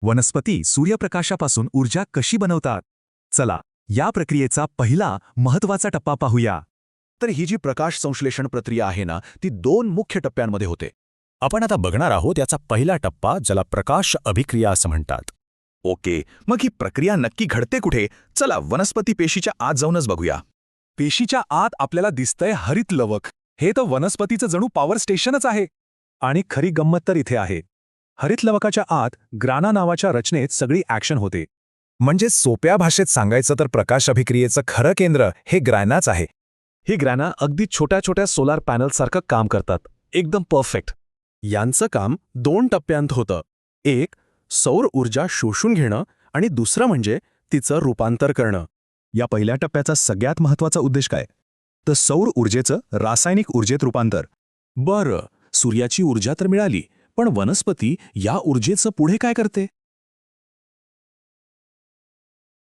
वनस्पती सूर्यप्रकाशापासून ऊर्जा कशी बनवतात? चला, या प्रक्रियेचा पहिला महत्त्वाचा टप्पा पाहूया. तर ही जी प्रकाश संश्लेषण प्रक्रिया आहे ना, ती 2 मुख्य टप्प्यांमध्ये होते. आपण आता बघणार आहोत याचा पहिला टप्पा, ज्याला प्रकाश अभिक्रिया असं म्हणतात. ओके, मग ही प्रक्रिया नक्की घडते कुठे? चला वनस्पती पेशीच्या आत जाऊनच बघूया. पेशीच्या आत आपल्याला दिसतंय हरित लवक. हे तर वनस्पतीचं जणू पॉवर स्टेशनच आहे. आणि खरी गंमत तर इथे आहे. हरित लवकाच्या आत ग्राना नावाच्या रचनेत सगळी ॲक्शन होते. म्हणजे सोप्या भाषेत सांगायचं तर प्रकाश अभिक्रियेचं खरं केंद्र हे ग्रॅनाच आहे. ही ग्रॅना अगदी छोट्या छोट्या सोलार पॅनलसारखं काम करतात. एकदम परफेक्ट. यांचं काम 2 टप्प्यांत होतं. एक, सौर ऊर्जा शोषून घेणं आणि दुसरं म्हणजे तिचं रूपांतर करणं. या पहिल्या टप्प्याचा सगळ्यात महत्त्वाचा उद्देश काय? तर सौर ऊर्जेचं रासायनिक ऊर्जेत रूपांतर. बरं, सूर्याची ऊर्जा तर मिळाली, पण वनस्पती या ऊर्जेचं पुढे काय करते?